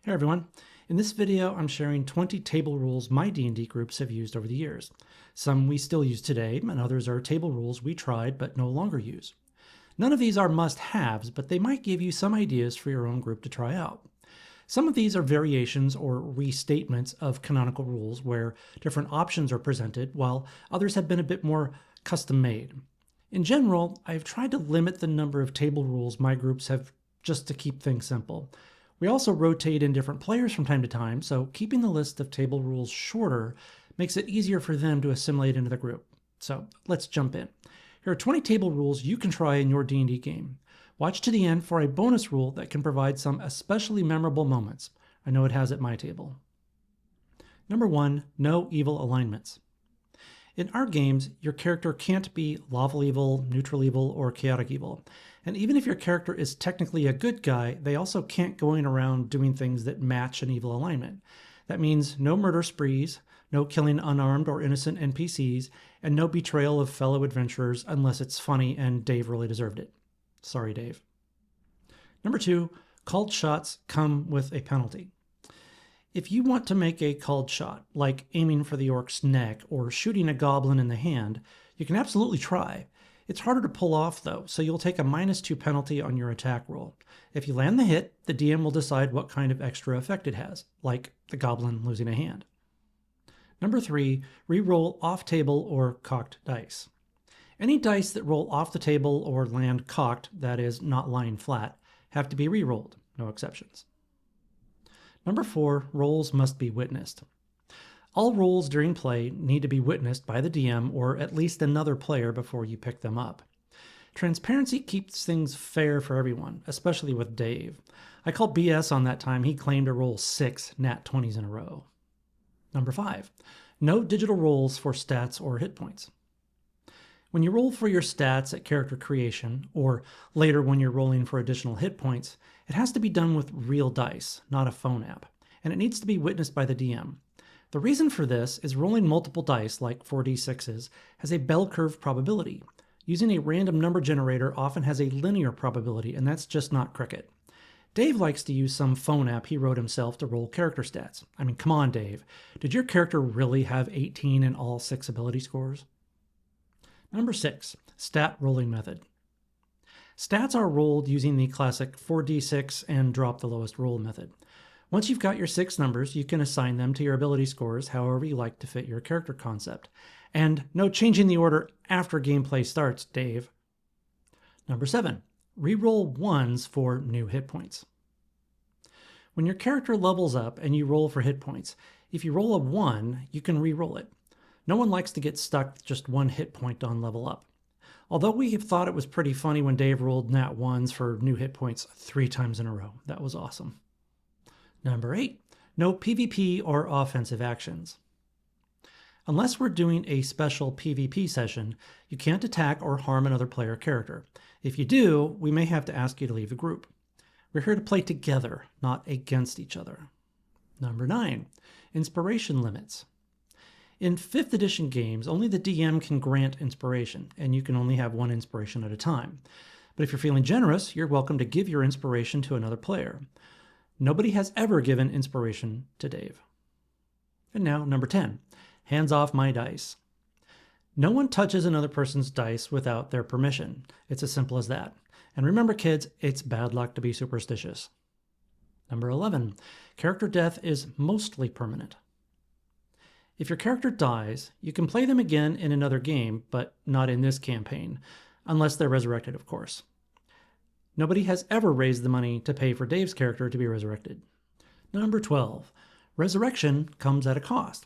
Hey everyone. In this video, I'm sharing 20 table rules my D&D groups have used over the years. Some we still use today, and others are table rules we tried but no longer use. None of these are must-haves, but they might give you some ideas for your own group to try out. Some of these are variations or restatements of canonical rules where different options are presented, while others have been a bit more custom-made. In general, I've tried to limit the number of table rules my groups have just to keep things simple. We also rotate in different players from time to time, so keeping the list of table rules shorter makes it easier for them to assimilate into the group. So let's jump in. Here are 20 table rules you can try in your D&D game. Watch to the end for a bonus rule that can provide some especially memorable moments. I know it has at my table. Number 1, no evil alignments. In our games, your character can't be lawful evil, neutral evil, or chaotic evil. And even if your character is technically a good guy, they also can't go around doing things that match an evil alignment. That means no murder sprees, no killing unarmed or innocent NPCs, and no betrayal of fellow adventurers unless it's funny and Dave really deserved it. Sorry, Dave. Number 2, called shots come with a penalty. If you want to make a called shot, like aiming for the orc's neck or shooting a goblin in the hand, you can absolutely try. It's harder to pull off though, so you'll take a -2 penalty on your attack roll. If you land the hit, the DM will decide what kind of extra effect it has, like the goblin losing a hand. Number 3, re-roll off-table or cocked dice. Any dice that roll off the table or land cocked, that is, not lying flat, have to be re-rolled, no exceptions. Number 4, rolls must be witnessed. All rolls during play need to be witnessed by the DM or at least another player before you pick them up. Transparency keeps things fair for everyone, especially with Dave. I called BS on that time he claimed to roll 6 nat 20s in a row. Number 5, no digital rolls for stats or hit points. When you roll for your stats at character creation, or later when you're rolling for additional hit points, it has to be done with real dice, not a phone app, and it needs to be witnessed by the DM. The reason for this is rolling multiple dice, like 4d6s, has a bell curve probability. Using a random number generator often has a linear probability, and that's just not cricket. Dave likes to use some phone app he wrote himself to roll character stats. I mean, come on, Dave. Did your character really have 18 in all 6 ability scores? Number 6, stat rolling method. Stats are rolled using the classic 4d6 and drop the lowest roll method. Once you've got your 6 numbers, you can assign them to your ability scores however you like to fit your character concept. And no changing the order after gameplay starts, Dave. Number 7, re-roll 1s for new hit points. When your character levels up and you roll for hit points, if you roll a 1, you can re-roll it. No one likes to get stuck with just 1 hit point on level up. Although we have thought it was pretty funny when Dave rolled nat 1s for new hit points 3 times in a row. That was awesome. Number 8, no PvP or offensive actions. Unless we're doing a special PvP session, you can't attack or harm another player character. If you do, we may have to ask you to leave the group. We're here to play together, not against each other. Number 9, inspiration limits. In 5th edition games, only the DM can grant inspiration, and you can only have 1 inspiration at a time. But if you're feeling generous, you're welcome to give your inspiration to another player. Nobody has ever given inspiration to Dave. And now, number 10, hands off my dice. No one touches another person's dice without their permission. It's as simple as that. And remember, kids, it's bad luck to be superstitious. Number 11, character death is mostly permanent. If your character dies, you can play them again in another game, but not in this campaign, unless they're resurrected, of course. Nobody has ever raised the money to pay for Dave's character to be resurrected. Number 12, resurrection comes at a cost.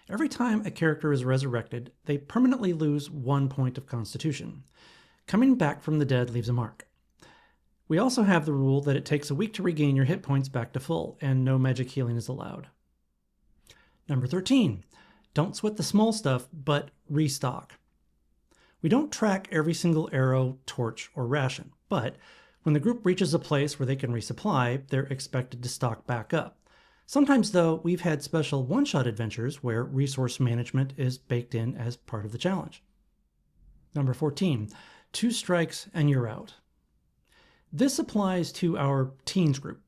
Every time a character is resurrected, they permanently lose 1 point of constitution. Coming back from the dead leaves a mark. We also have the rule that it takes a week to regain your hit points back to full, and no magic healing is allowed. Number 13, don't sweat the small stuff, but restock. We don't track every single arrow, torch, or ration, but when the group reaches a place where they can resupply, they're expected to stock back up. Sometimes, though, we've had special one-shot adventures where resource management is baked in as part of the challenge. Number 14, 2 strikes and you're out. This applies to our teens group.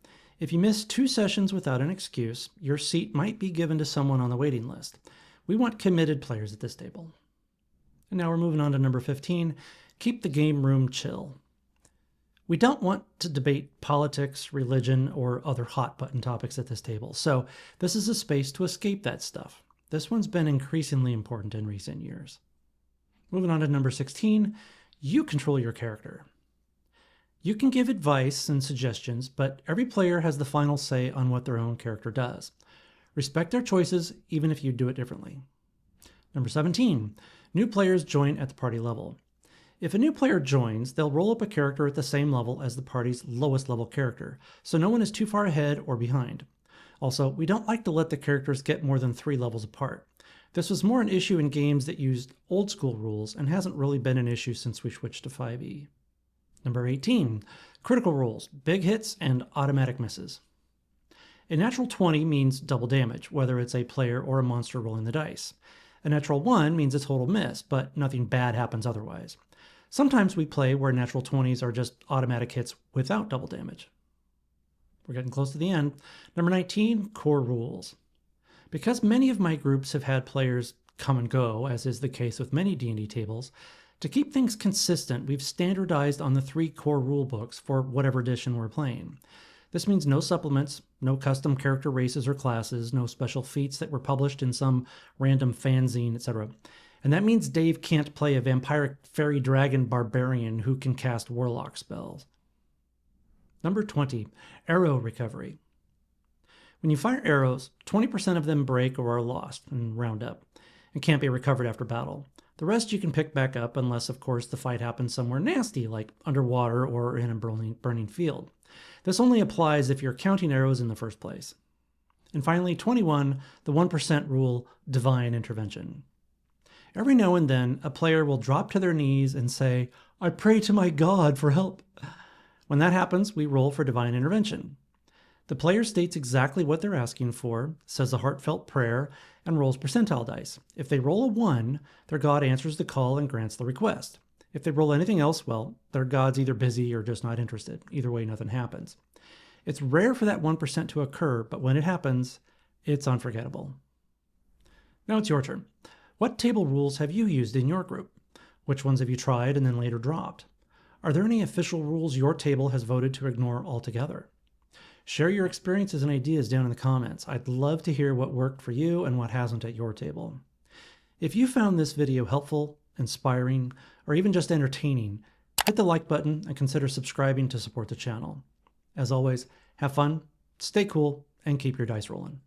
If you miss 2 sessions without an excuse, your seat might be given to someone on the waiting list. We want committed players at this table. And now we're moving on to number 15, keep the game room chill. We don't want to debate politics, religion, or other hot button topics at this table, so this is a space to escape that stuff. This one's been increasingly important in recent years. Moving on to number 16, you control your character. You can give advice and suggestions, but every player has the final say on what their own character does. Respect their choices, even if you do it differently. Number 17, new players join at the party level. If a new player joins, they'll roll up a character at the same level as the party's lowest level character, so no one is too far ahead or behind. Also, we don't like to let the characters get more than 3 levels apart. This was more an issue in games that used old school rules and hasn't really been an issue since we switched to 5e. Number 18, critical rolls, big hits and automatic misses. A natural 20 means double damage, whether it's a player or a monster rolling the dice. A natural 1 means a total miss, but nothing bad happens otherwise. Sometimes we play where natural 20s are just automatic hits without double damage. We're getting close to the end. Number 19, core rules. Because many of my groups have had players come and go, as is the case with many D&D tables, to keep things consistent, we've standardized on the 3 core rule books for whatever edition we're playing. This means no supplements, no custom character races or classes, no special feats that were published in some random fanzine, etc. And that means Dave can't play a vampiric fairy dragon barbarian who can cast warlock spells. Number 20, arrow recovery. When you fire arrows, 20% of them break or are lost and round up and can't be recovered after battle. The rest you can pick back up unless, of course, the fight happens somewhere nasty like underwater or in a burning field. This only applies if you're counting arrows in the first place. And finally, 21, the 1% rule, divine intervention. Every now and then, a player will drop to their knees and say, "I pray to my God for help." When that happens, we roll for divine intervention. The player states exactly what they're asking for, says a heartfelt prayer, and rolls percentile dice. If they roll a 1, their God answers the call and grants the request. If they roll anything else, well, their God's either busy or just not interested. Either way, nothing happens. It's rare for that 1% to occur, but when it happens, it's unforgettable. Now it's your turn. What table rules have you used in your group? Which ones have you tried and then later dropped? Are there any official rules your table has voted to ignore altogether? Share your experiences and ideas down in the comments. I'd love to hear what worked for you and what hasn't at your table. If you found this video helpful, inspiring, or even just entertaining, hit the like button and consider subscribing to support the channel. As always, have fun, stay cool, and keep your dice rolling.